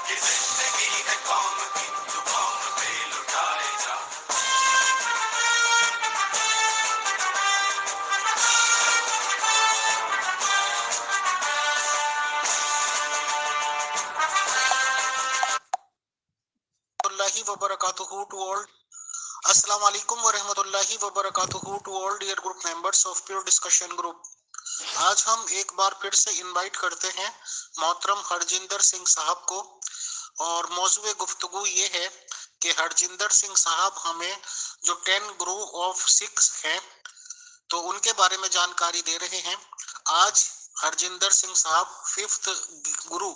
कि जिंदगी है कौम की, तू कौम पे लुटाए जा। वबरकातुहू टू ऑल। अस्सलाम वालेकुम व रहमतुल्लाहि व बरकातुहू to all dear group members of pure discussion group. आज हम एक बार फिर से इनवाइट करते हैं मोहतरम हरजिंदर सिंह साहब को, और मौजूए गुफ्तगू ये है कि हरजिंदर सिंह साहब हमें जो 10 गुरु ऑफ सिक्स हैं तो उनके बारे में जानकारी दे रहे हैं। आज हरजिंदर सिंह साहब 5th गुरु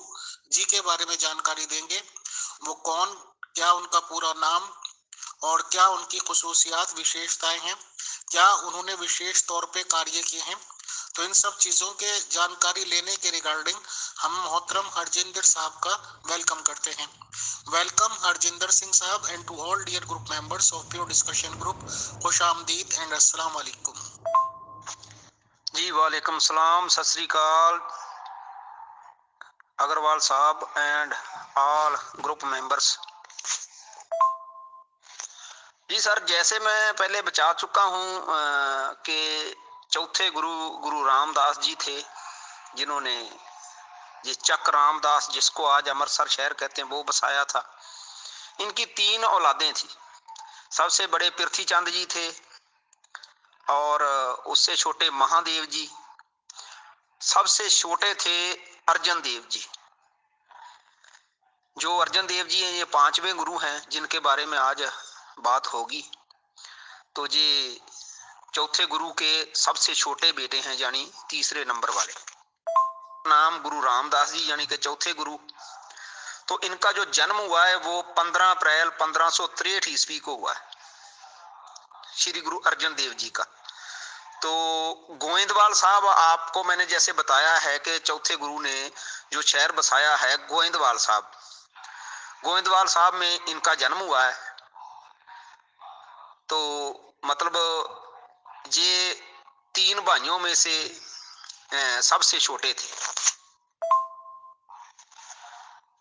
जी के बारे में जानकारी देंगे। वो कौन, क्या उनका पूरा नाम और क्या उनकी खुसूसियात विशेषताएं हैं, क्या उन्होंने विशेष तौर पे कार्य किए हैं। तो इन सब चीजों के जानकारी लेने के रिगार्डिंग हम मोहतरम हरजिंदर साहब का वेलकम करते हैं। वेलकम हरजिंदर सिंह साहब and to all dear group members of pure discussion group, खुशामदीद एंड अस्सलाम वालेकुम। जी वालेकुम सलाम, सत श्री अकाल अग्रवाल साहब एंड ऑल ग्रुप मेंबर्स। जी सर, जैसे मैं पहले बता चुका हूँ कि चौथे गुरु गुरु रामदास जी थे, जिन्होंने ये चक रामदास, जिसको आज अमृतसर शहर कहते हैं, वो बसाया था। इनकी 3 औलादें थी। सबसे बड़े पृथ्वी चंद जी थे और उससे छोटे महादेव जी, सबसे छोटे थे अर्जन देव जी। जो अर्जन देव जी हैं ये 5वें गुरु हैं जिनके बारे में आज बात होगी। तो ये चौथे गुरु के सबसे छोटे बेटे हैं, यानी तीसरे नंबर वाले। नाम गुरु रामदास जी, यानी कि चौथे गुरु। तो इनका जो जन्म हुआ है वो 15 अप्रैल 1563 ईस्वी को हुआ है, श्री गुरु अर्जन देव जी का। तो गोविंदवाल साहब, आपको मैंने जैसे बताया है कि चौथे गुरु ने जो शहर बसाया है गोविंदवाल साहब, गोविंदवाल साहब में इनका जन्म हुआ है। तो मतलब ये 3 भाइयों में से सबसे छोटे थे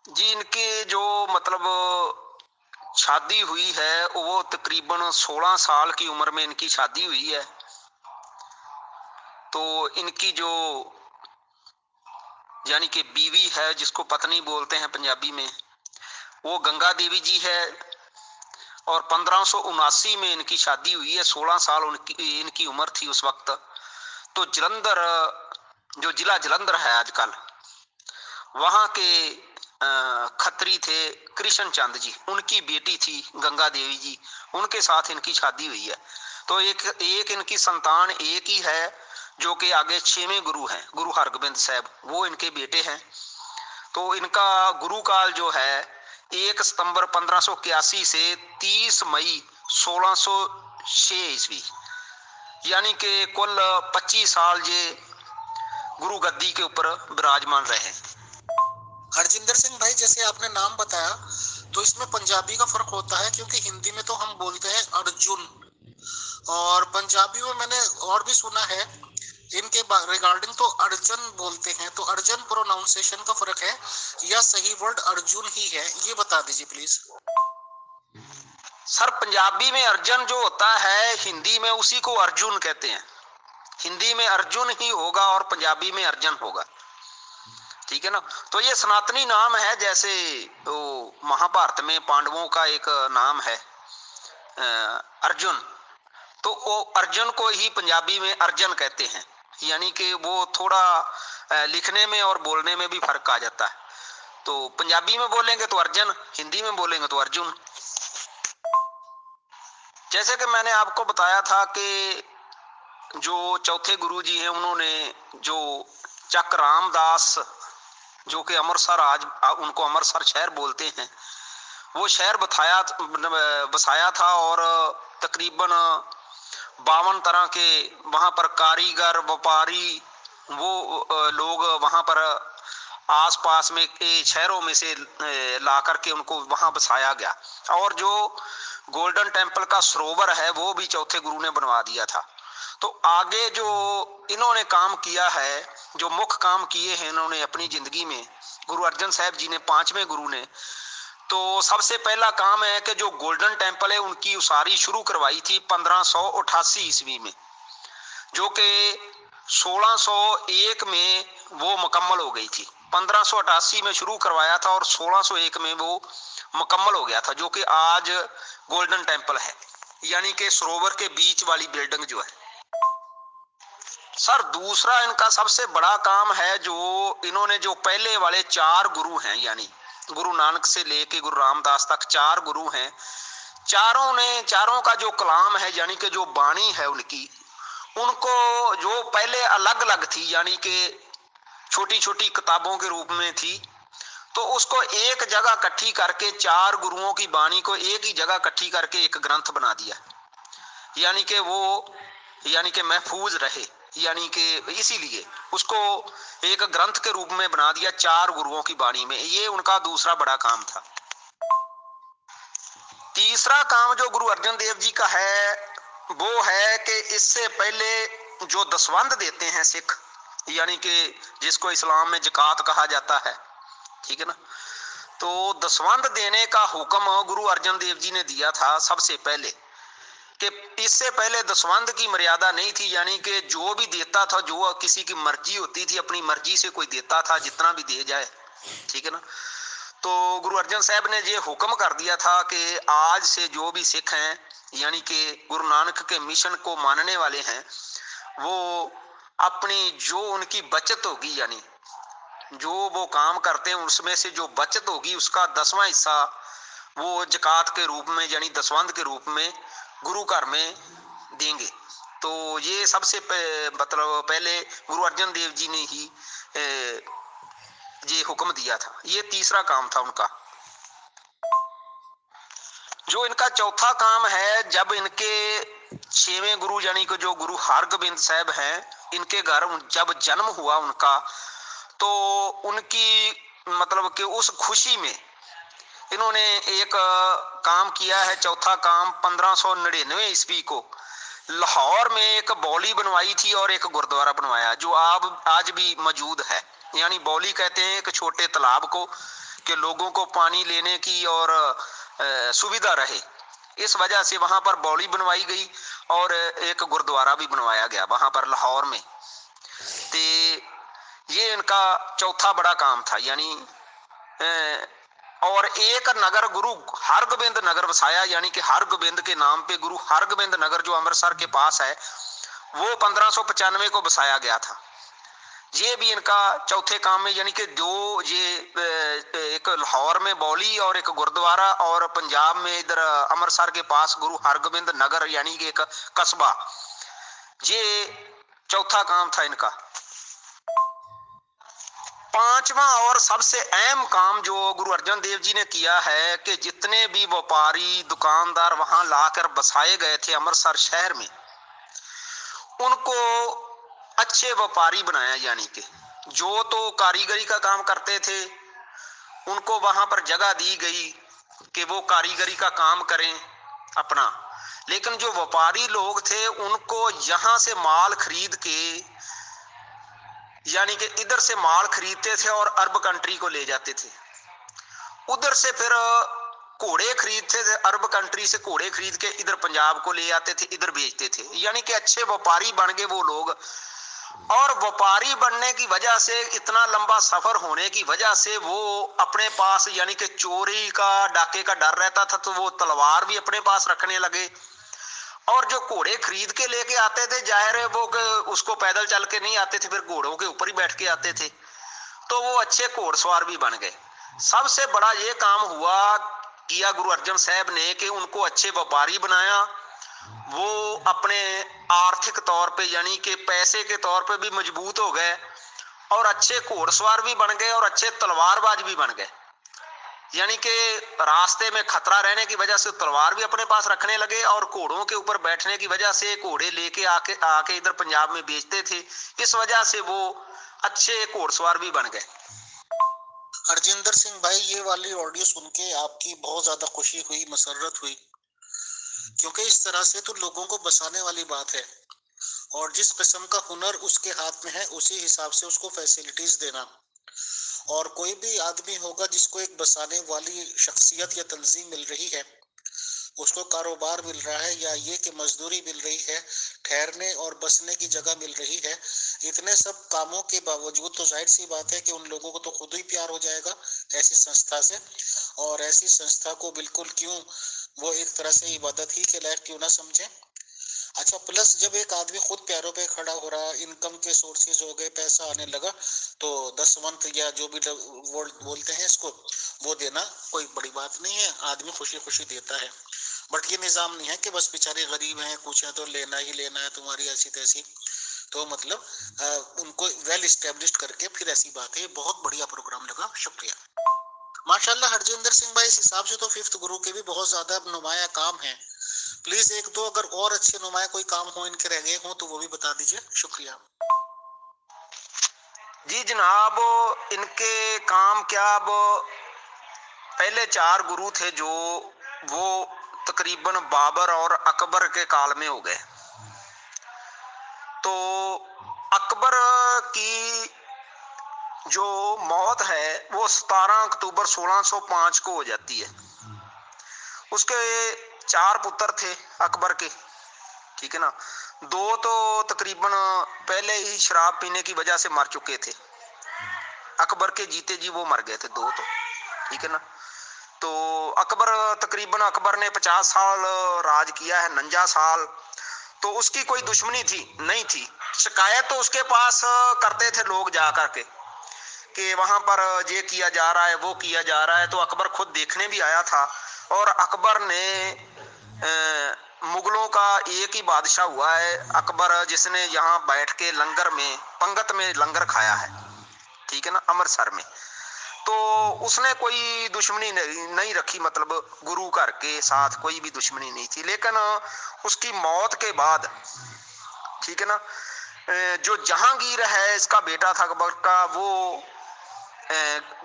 जी। इनके जो मतलब शादी हुई है वो तकरीबन 16 साल की उम्र में इनकी शादी हुई है। तो इनकी जो यानी कि बीवी है, जिसको पत्नी बोलते हैं पंजाबी में, वो गंगा देवी जी है। और 1579 में इनकी शादी हुई है। 16 साल इनकी उम्र थी उस वक्त। तो जलंधर, जो जिला जलंधर है आजकल, वहां के खत्री थे कृष्ण चंद जी, उनकी बेटी थी गंगा देवी जी, उनके साथ इनकी शादी हुई है। तो एक इनकी संतान एक ही है, जो कि आगे 6वें गुरु हैं, गुरु हरगोबिंद साहब, वो इनके बेटे हैं। तो इनका गुरु काल जो है 1 सितंबर 1581 से 30 मई 1606 ईस्वी, यानी कि कुल 25 साल ये गुरु गद्दी के ऊपर विराजमान रहे। हरजिंदर सिंह भाई, जैसे आपने नाम बताया तो इसमें पंजाबी का फर्क होता है, क्योंकि हिंदी में तो हम बोलते हैं अर्जुन, और पंजाबी में मैंने और भी सुना है इनके रिगार्डिंग तो अर्जन बोलते हैं। तो अर्जन प्रोनाउंसिएशन का फर्क है या सही वर्ड अर्जुन ही है, ये बता दीजिए प्लीज। सर, पंजाबी में अर्जन जो होता है, हिंदी में उसी को अर्जुन कहते हैं। हिंदी में अर्जुन ही होगा और पंजाबी में अर्जन होगा, ठीक है ना। तो ये सनातनी नाम है, जैसे वो महाभारत में पांडवों का एक नाम है अर्जुन। तो वो अर्जुन को ही पंजाबी में अर्जन कहते हैं, यानी कि वो थोड़ा लिखने में और बोलने में भी फर्क आ जाता है। तो पंजाबी में बोलेंगे तो अर्जन, हिंदी में बोलेंगे तो अर्जुन। जैसे कि मैंने आपको बताया था कि जो चौथे गुरु जी हैं, उन्होंने जो चक रामदास, जो कि अमृतसर, आज उनको अमृतसर शहर बोलते हैं, वो शहर बसाया था। और तकरीबन 52 तरह के वहां पर कारीगर, व्यापारी, वो लोग वहां पर आसपास में के शहरों में से ला करके उनको वहां बसाया गया। और जो गोल्डन टेम्पल का सरोवर है वो भी चौथे गुरु ने बनवा दिया था। तो आगे जो इन्होंने काम किया है, जो मुख्य काम किए हैं इन्होंने अपनी जिंदगी में, गुरु अर्जन साहब जी ने, 5वें गुरु ने, तो सबसे पहला काम है कि जो गोल्डन टेम्पल है उनकी उसारी शुरू करवाई थी 1588 ईस्वी में, जो कि 1601 में वो मुकम्मल हो गई थी। 1588 में शुरू करवाया था और 1601 में वो मुकम्मल हो गया था, जो कि आज गोल्डन टेम्पल है, यानी कि सरोवर के बीच वाली बिल्डिंग जो है। सर दूसरा इनका सबसे बड़ा काम है, जो इन्होंने जो पहले वाले 4 गुरु हैं, यानी गुरु नानक से लेके गुरु रामदास तक 4 गुरु हैं, चारों का जो कलाम है, यानी कि जो बाणी है उनकी, उनको जो पहले अलग अलग थी, यानी कि छोटी छोटी किताबों के रूप में थी, तो उसको एक जगह इकट्ठी करके 4 गुरुओं की बाणी को एक ही जगह इकट्ठी करके एक ग्रंथ बना दिया, यानी कि वो यानी कि महफूज रहे, यानी कि इसीलिए उसको एक ग्रंथ के रूप में बना दिया 4 गुरुओं की बाणी में। ये उनका दूसरा बड़ा काम था। तीसरा काम जो गुरु अर्जन देव जी का है वो है कि इससे पहले जो दसवंध देते हैं सिख, यानी कि जिसको इस्लाम में ज़कात कहा जाता है, ठीक है ना, तो दसवंध देने का हुक्म गुरु अर्जन देव जी ने दिया था सबसे पहले, कि इससे पहले दसवंध की मर्यादा नहीं थी, यानी कि जो भी देता था, जो किसी की मर्जी होती थी, अपनी मर्जी से कोई देता था, जितना भी दे जाए, ठीक है ना। तो गुरु अर्जन साहब ने ये हुक्म कर दिया था कि आज से जो भी सिख हैं, यानी कि गुरु नानक के मिशन को मानने वाले हैं, वो अपनी जो उनकी बचत होगी, यानी जो वो काम करते हैं उसमें से जो बचत होगी उसका 10वां हिस्सा वो ज़कात के रूप में, यानी दसवंध के रूप में गुरु घर में देंगे। तो ये सबसे मतलब पहले गुरु अर्जन देव जी ने ही ये हुक्म दिया था। ये तीसरा काम था उनका। जो इनका चौथा काम है, जब इनके 6वें गुरु यानी कि जो गुरु हरगोबिंद साहब हैं, इनके घर जब जन्म हुआ उनका, तो उनकी मतलब कि उस खुशी में इन्होंने एक काम किया है, चौथा काम 1599 ईस्वी को लाहौर में एक बौली बनवाई थी और एक गुरुद्वारा बनवाया, जो आज भी मौजूद है। यानी बौली कहते हैं एक छोटे तालाब को, कि लोगों को पानी लेने की और सुविधा रहे, इस वजह से वहां पर बौली बनवाई गई और एक गुरुद्वारा भी बनवाया गया वहां पर लाहौर में। तो ये इनका चौथा बड़ा काम था। यानी और एक नगर गुरु हरगोबिंद नगर बसाया, यानी कि हरगोबिंद के नाम पे गुरु हरगोबिंद नगर जो अमृतसर के पास है, वो 1595 को बसाया गया था। ये भी इनका चौथे काम में, यानी कि दो ये एक लाहौर में बौली और एक गुरुद्वारा, और पंजाब में इधर अमृतसर के पास गुरु हरगोबिंद नगर यानी कि एक कस्बा, ये चौथा काम था इनका। पांचवा और सबसे अहम काम जो गुरु अर्जन देव जी ने किया है, कि जितने भी व्यापारी दुकानदार वहां लाकर बसाए गए थे अमृतसर शहर में, उनको अच्छे व्यापारी बनाया। यानी कि जो तो कारीगरी का काम करते थे उनको वहां पर जगह दी गई कि वो कारीगरी का काम करें अपना, लेकिन जो व्यापारी लोग थे उनको यहां से माल खरीद के, यानी कि इधर से माल खरीदते थे और अरब कंट्री को ले जाते थे, उधर से फिर घोड़े खरीदते थे, अरब कंट्री से घोड़े खरीद के इधर पंजाब को ले आते थे, इधर बेचते थे। यानी कि अच्छे व्यापारी बन गए वो लोग। और व्यापारी बनने की वजह से, इतना लंबा सफर होने की वजह से, वो अपने पास, यानी कि चोरी का डाके का डर रहता था, तो वो तलवार भी अपने पास रखने लगे। और जो घोड़े खरीद के लेके आते थे, जाहिर है वो उसको पैदल चल के नहीं आते थे, फिर घोड़ों के ऊपर ही बैठ के आते थे, तो वो अच्छे घोड़सवार भी बन गए। सबसे बड़ा ये काम किया गुरु अर्जन साहब ने, कि उनको अच्छे व्यापारी बनाया, वो अपने आर्थिक तौर पे, यानी कि पैसे के तौर पे भी मजबूत हो गए, और अच्छे घोड़सवार भी बन गए और अच्छे तलवारबाज भी बन गए। यानी कि रास्ते में खतरा रहने की वजह से तलवार भी अपने पास रखने लगे, और घोड़ों के ऊपर बैठने की वजह से घोड़े लेके आके इधर पंजाब में बेचते थे। इस वजह से वो अच्छे घोड़सवार भी बन गए। हरजिंदर सिंह भाई, ये वाली ऑडियो सुन के आपकी बहुत ज्यादा खुशी हुई, मसरत हुई, क्योंकि इस तरह से तो लोगों को बसाने वाली बात है। और जिस किस्म का हुनर उसके हाथ में है उसी हिसाब से उसको फैसिलिटीज देना। और कोई भी आदमी होगा जिसको एक बसाने वाली शख्सियत या तंजीम मिल रही है, उसको कारोबार मिल रहा है या ये कि मजदूरी मिल रही है, ठहरने और बसने की जगह मिल रही है, इतने सब कामों के बावजूद तो जाहिर सी बात है कि उन लोगों को तो खुद ही प्यार हो जाएगा ऐसी संस्था से। और ऐसी संस्था को बिल्कुल क्यों वो एक तरह से इबादत ही के लायक क्यों ना समझे। अच्छा, प्लस जब एक आदमी खुद पैरों पे खड़ा हो रहा, इनकम के सोर्सेज हो गए, पैसा आने लगा, तो दसवंत या जो भी बोलते हैं इसको, वो देना कोई बड़ी बात नहीं है, आदमी खुशी खुशी देता है। बट ये निजाम नहीं है कि बस बेचारे गरीब हैं, कुछ है तो लेना ही लेना है तुम्हारी ऐसी तैसी। तो मतलब उनको वेल इस्टेब्लिश्ड करके फिर ऐसी बात है। बहुत बढ़िया प्रोग्राम लगा, शुक्रिया। माशाल्लाह हरजिंदर सिंह भाई, इस हिसाब से तो फिफ्थ गुरु के भी बहुत ज्यादा नुमाया काम है। प्लीज एक दो अगर और अच्छे नुमाया कोई काम हो इनके रह गए हो तो वो भी बता दीजिए, शुक्रिया। जी जनाब, इनके काम क्या, अब पहले 4 गुरु थे जो वो तकरीबन बाबर और अकबर के काल में हो गए। तो अकबर की जो मौत है वो 17 अक्टूबर 1605 को हो जाती है। उसके 4 पुत्र थे अकबर के, ठीक है ना। 2 तो तकरीबन पहले ही शराब पीने की वजह से मर चुके थे, अकबर के जीते जी वो मर गए थे 2 तो, ठीक है ना। तो अकबर ने 50 साल राज किया है, 49 साल। तो उसकी कोई दुश्मनी थी नहीं थी। शिकायत तो उसके पास करते थे लोग जा करके कि वहां पर ये किया जा रहा है, वो किया जा रहा है। तो अकबर खुद देखने भी आया था। और अकबर ने मुगलों का एक ही बादशाह हुआ है अकबर, जिसने यहाँ बैठ के लंगर में, पंगत में लंगर खाया है, ठीक है ना, अमृतसर में। तो उसने कोई दुश्मनी नहीं रखी, मतलब गुरु घर के साथ कोई भी दुश्मनी नहीं थी। लेकिन उसकी मौत के बाद, ठीक है ना, जो जहांगीर है इसका बेटा था अकबर का, वो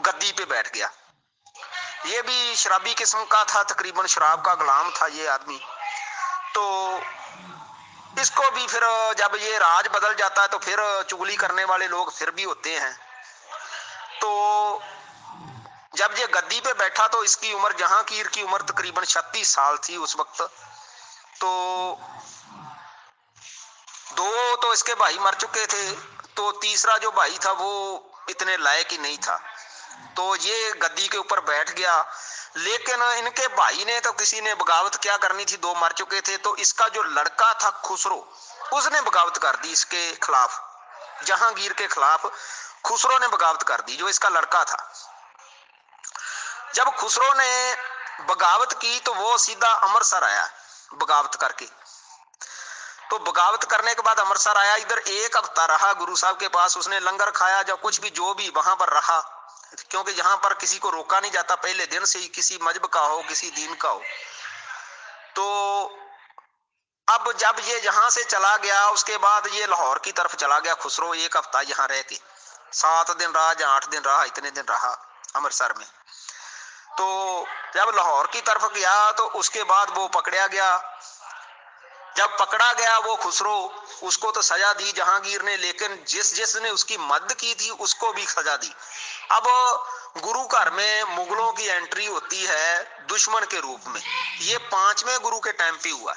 गद्दी पे बैठ गया। ये भी शराबी किस्म का था, तकरीबन शराब का गुलाम था ये आदमी। तो इसको भी फिर जब ये राज बदल जाता है तो फिर चुगली करने वाले लोग फिर भी होते हैं। तो जब ये गद्दी पे बैठा तो इसकी उम्र, जहांगीर की उम्र तकरीबन 36 साल थी उस वक्त। तो 2 तो इसके भाई मर चुके थे, तो तीसरा जो भाई था वो इतने लायक ही नहीं था, तो ये गद्दी के ऊपर बैठ गया। लेकिन इनके भाई ने तो, किसी ने बगावत क्या करनी थी, 2 मर चुके थे। तो इसका जो लड़का था खुसरो, उसने बगावत कर दी इसके खिलाफ, जहांगीर के खिलाफ खुसरो ने बगावत कर दी, जो इसका लड़का था। जब खुसरो ने बगावत की तो वो सीधा अमृतसर आया बगावत करके। तो बगावत करने के बाद अमृतसर आया, इधर 1 हफ्ता रहा गुरु साहब के पास। उसने लंगर खाया, जब कुछ भी जो भी वहां पर रहा, क्योंकि यहाँ पर किसी को रोका नहीं जाता पहले दिन से ही, किसी मजहब का हो, किसी दीन का हो। तो अब जब ये यहाँ से चला गया, उसके बाद ये लाहौर की तरफ चला गया खुसरो। 1 हफ्ता यहाँ रह के 7 दिन रहा या 8 दिन रहा, इतने दिन रहा अमृतसर में। तो जब लाहौर की तरफ गया तो उसके बाद वो पकड़ा गया। जब पकड़ा गया वो खुसरो, उसको तो सजा दी जहांगीर ने, लेकिन जिसने उसकी मदद की थी उसको भी सजा दी। अब गुरु घर में मुगलों की एंट्री होती है दुश्मन के रूप में। ये 5वें गुरु के टाइम पे हुआ।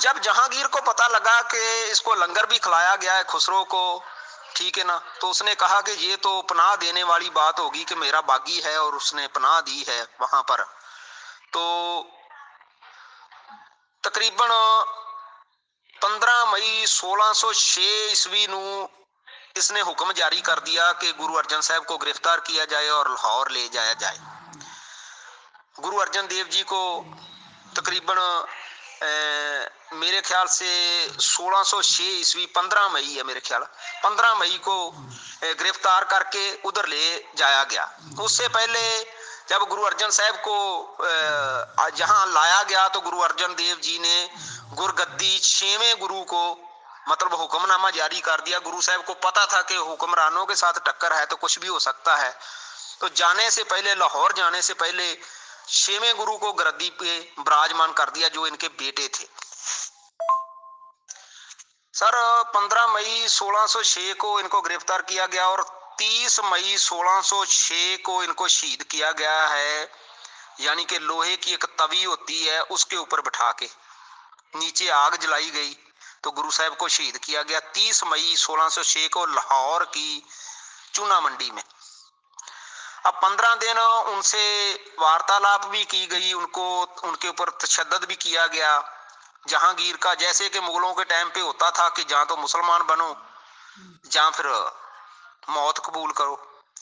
जब जहांगीर को पता लगा कि इसको लंगर भी खिलाया गया है खुसरो को, ठीक है ना, तो उसने कहा कि ये तो पनाह देने वाली बात होगी कि मेरा बागी है और उसने पनाह दी है वहां पर। तो तकरीबन 15 मई 1606 ईस्वी नू इसने हुक्म जारी कर दिया कि गुरु अर्जन साहब को गिरफ्तार किया जाए और लाहौर ले जाया जाए। गुरु अर्जन देव जी को तकरीबन मेरे ख्याल से 1606 ईस्वी 15 मई है मेरे ख्याल, 15 मई को गिरफ्तार करके उधर ले जाया गया। उससे पहले जब गुरु अर्जन साहब को जहां लाया गया तो गुरु अर्जन देव जी ने गुरगद्दी 6वें गुरु को मतलब हुक्मनामा जारी कर दिया। गुरु साहब को पता था कि हुक्मरानों के साथ टक्कर है तो कुछ भी हो सकता है। तो जाने से पहले, लाहौर जाने से पहले 6वें गुरु को गद्दी पे विराजमान कर दिया, जो इनके बेटे थे। सर 15 मई 1606 को इनको गिरफ्तार किया गया और 30 मई 1606 को इनको शहीद किया गया है। यानी कि लोहे की एक तवी होती है उसके ऊपर बिठा के नीचे आग जलाई गई तो गुरु साहब को शहीद किया गया 30 मई 1606 को लाहौर की चूना मंडी में। अब 15 दिन उनसे वार्तालाप भी की गई, उनको उनके ऊपर तशद्दुद भी किया गया। जहांगीर का जैसे कि मुगलों के टाइम पे होता था कि जहां तो मुसलमान बनो, जहां फिर मौत कबूल करो,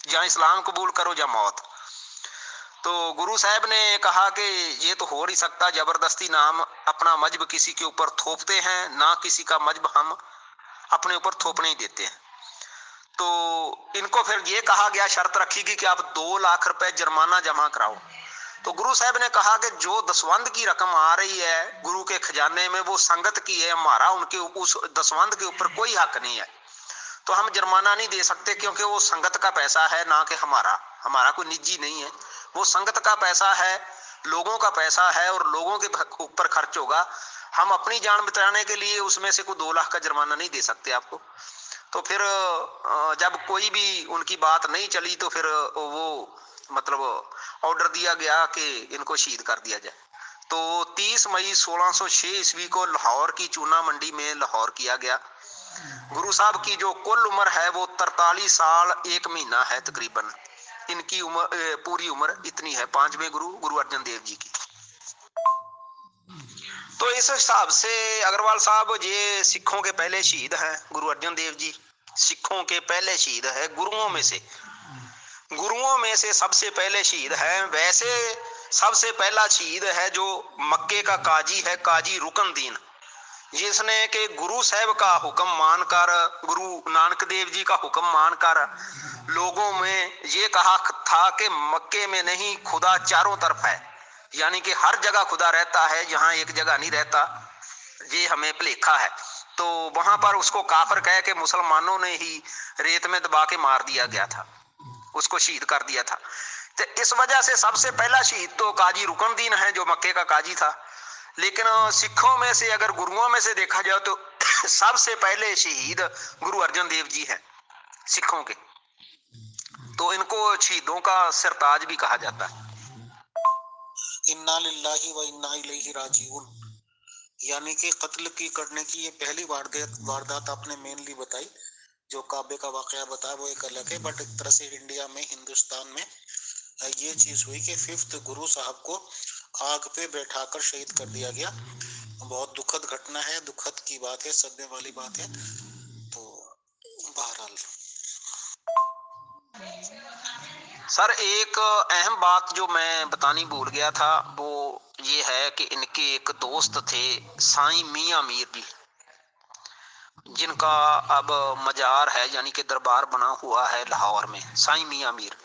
जहां इस्लाम कबूल करो या मौत। तो गुरु साहब ने कहा कि ये तो हो नहीं सकता, जबरदस्ती ना हम अपना मजहब किसी के ऊपर थोपते हैं, ना किसी का मजहब हम अपने ऊपर थोपने ही देते हैं। तो इनको फिर ये कहा गया, शर्त रखी गई कि आप 2 लाख रुपए जुर्माना जमा कराओ। तो गुरु साहब ने कहा कि जो दसवंध की रकम आ रही है गुरु के खजाने में वो संगत की है, हमारा उनके उस दसवंध के ऊपर कोई हक नहीं है, तो हम जुर्माना नहीं दे सकते क्योंकि वो संगत का पैसा है, ना कि हमारा कोई निजी नहीं है, वो संगत का पैसा है, लोगों का पैसा है और लोगों के ऊपर खर्च होगा। हम अपनी जान बचाने के लिए उसमें से कोई 2 लाख का जुर्माना नहीं दे सकते आपको। तो फिर जब कोई भी उनकी बात नहीं चली तो फिर वो मतलब ऑर्डर दिया गया कि इनको शहीद कर दिया जाए। तो 30 मई 1606 ईस्वी को लाहौर की चूना मंडी में लाहौर किया गया। गुरु साहब की जो कुल उम्र है वो 43 साल 1 महीना है तकरीबन। इनकी उम्र पूरी उम्र इतनी है, 5वें गुरु अर्जन देव जी की। तो इस हिसाब से अग्रवाल साहब ये सिखों के पहले शहीद हैं। गुरु अर्जन देव जी सिखों के पहले शहीद है, गुरुओं में से सबसे पहले शहीद है। वैसे सबसे पहला शहीद है जो मक्के का काजी है, काजी रुकनदीन, जिसने के गुरु साहब का हुक्म मानकर, गुरु नानक देव जी का हुक्म मानकर लोगों में ये कहा था कि मक्के में नहीं, खुदा चारों तरफ है, यानी कि हर जगह खुदा रहता है, जहां एक जगह नहीं रहता, ये हमें भुलेखा है। तो वहां पर उसको काफिर कह के मुसलमानों ने ही रेत में दबा के मार दिया गया था, उसको शहीद कर दिया था। तो इस वजह से सबसे पहला शहीद तो काजी रुकनदीन है जो मक्के का काजी था। लेकिन सिखों में से अगर गुरुओं में से देखा जाए तो सबसे पहले शहीद गुरु अर्जन देव जी हैं सिखों के। तो इनको शहीदों का सरताज भी कहा जाता है। इन्ना लिल्लाहि व इन्ना इलैहि राजिऊन, यानी कि कत्ल की करने की ये पहली वारदात आपने मेनली बताई। जो काबे का वाकया बताया वो एक अलग है, बट एक तरह से इंडिया में, हिंदुस्तान में ये चीज हुई कि 5th गुरु साहब को आग पे बैठाकर शहीद कर दिया गया। बहुत दुखद घटना है, दुखद की बात है, सदमे वाली बात है। तो बहरहाल सर एक अहम बात जो मैं बतानी भूल गया था वो ये है कि इनके एक दोस्त थे साईं मियां मीर जी, जिनका अब मजार है यानी कि दरबार बना हुआ है लाहौर में। साईं मियां मीर,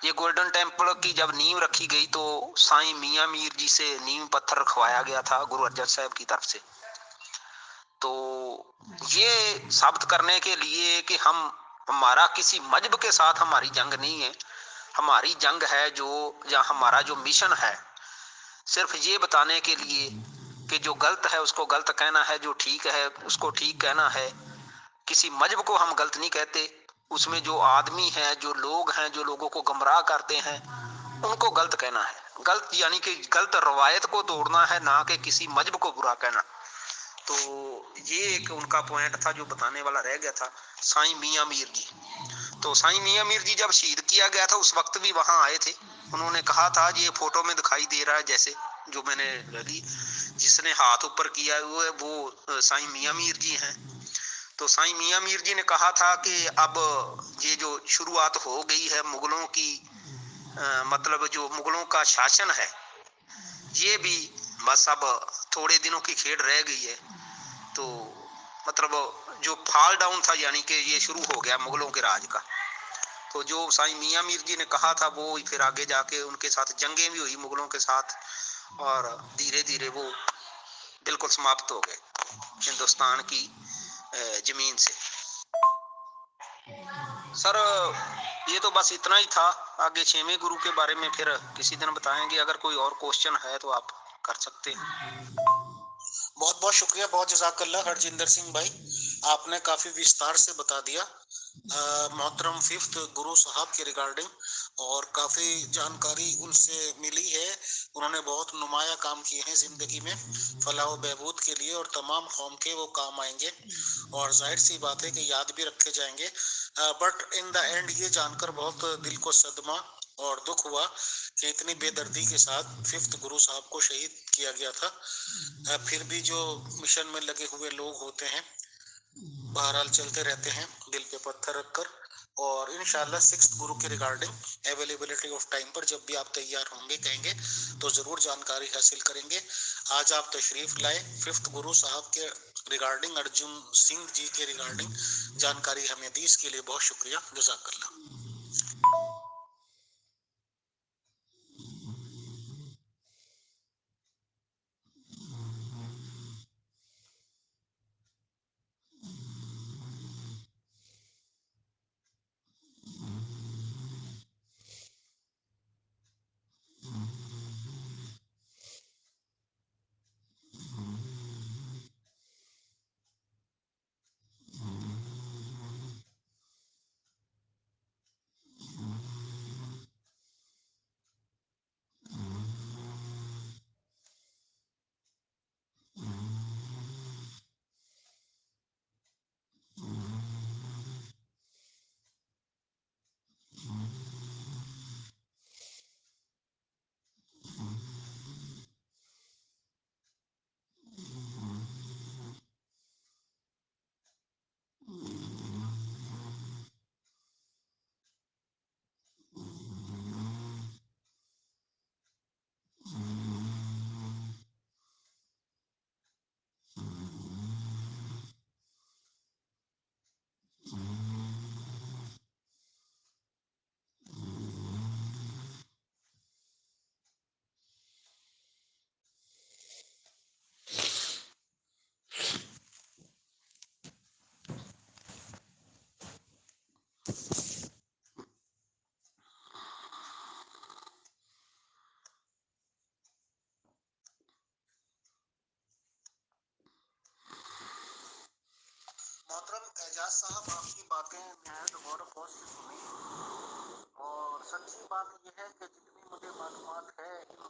ये गोल्डन टेम्पल की जब नींव रखी गई तो साईं मियां मीर जी से नींव पत्थर रखवाया गया था गुरु अर्जन साहब की तरफ से। तो ये साबित करने के लिए कि हमारा किसी मजहब के साथ हमारी जंग नहीं है, हमारी जंग है जो, या हमारा जो मिशन है सिर्फ ये बताने के लिए कि जो गलत है उसको गलत कहना है, जो ठीक है उसको ठीक कहना है। किसी मजहब को हम गलत नहीं कहते, उसमें जो आदमी है, जो लोग हैं, जो लोगों को गुमराह करते हैं उनको गलत कहना है। गलत यानी कि गलत रवायत को तोड़ना है, ना कि किसी मजहब को बुरा कहना। तो ये एक उनका पॉइंट था जो बताने वाला रह गया था, साईं मियां मीर जी। तो साईं मियां मीर जी जब शहीद किया गया था उस वक्त भी वहां आए थे। उन्होंने कहा था, ये फोटो में दिखाई दे रहा है जैसे जो मैंने लगी, जिसने हाथ ऊपर किया हुआ है वो साईं मियां मीर जी हैं। तो साईं मियां मीर जी ने कहा था कि अब ये जो शुरुआत हो गई है मुगलों की, मतलब जो मुगलों का शासन है ये भी बस अब थोड़े दिनों की खेड रह गई है। तो मतलब जो फॉल डाउन था यानी कि ये शुरू हो गया मुगलों के राज का। तो जो साईं मियां मीर जी ने कहा था वो फिर आगे जाके उनके साथ जंगें भी हुई मुगलों के साथ, और धीरे धीरे वो बिल्कुल समाप्त हो गए हिंदुस्तान की जमीन से। सर ये तो बस इतना ही था, आगे 6वें गुरु के बारे में फिर किसी दिन बताएंगे। अगर कोई और क्वेश्चन है तो आप कर सकते हैं। बहुत बहुत शुक्रिया, बहुत जज़ाकल्लाह हरजिंदर सिंह भाई। आपने काफी विस्तार से बता दिया मोहतरम फिफ्थ गुरु साहब के रिगार्डिंग, और काफी जानकारी उनसे मिली है। उन्होंने बहुत नुमाया काम किए हैं जिंदगी में फलाह बहबूद के लिए, और तमाम कौम के वो काम आएंगे, और जाहिर सी बात है कि याद भी रखे जाएंगे। बट इन द एंड ये जानकर बहुत दिल को सदमा और दुख हुआ कि इतनी बेदर्दी के साथ फिफ्थ गुरु साहब को शहीद किया गया था। फिर भी जो मिशन में लगे हुए लोग होते हैं बहरहाल चलते रहते हैं दिल पे पत्थर रखकर। और इंशाल्लाह सिक्स्थ गुरु के रिगार्डिंग अवेलेबिलिटी ऑफ टाइम पर जब भी आप तैयार होंगे कहेंगे तो जरूर जानकारी हासिल करेंगे। आज आप तशरीफ लाए फिफ्थ गुरु साहब के रिगार्डिंग, अर्जुन सिंह जी के रिगार्डिंग जानकारी हमें दी, इसके लिए बहुत शुक्रिया। जज़ाकल्लाह। मोहतरम एजाज साहब, आपकी बातें निहायत गौर व फौज से सुनी, और सच्ची बात यह है कि जितनी मुझे मालूमात है इन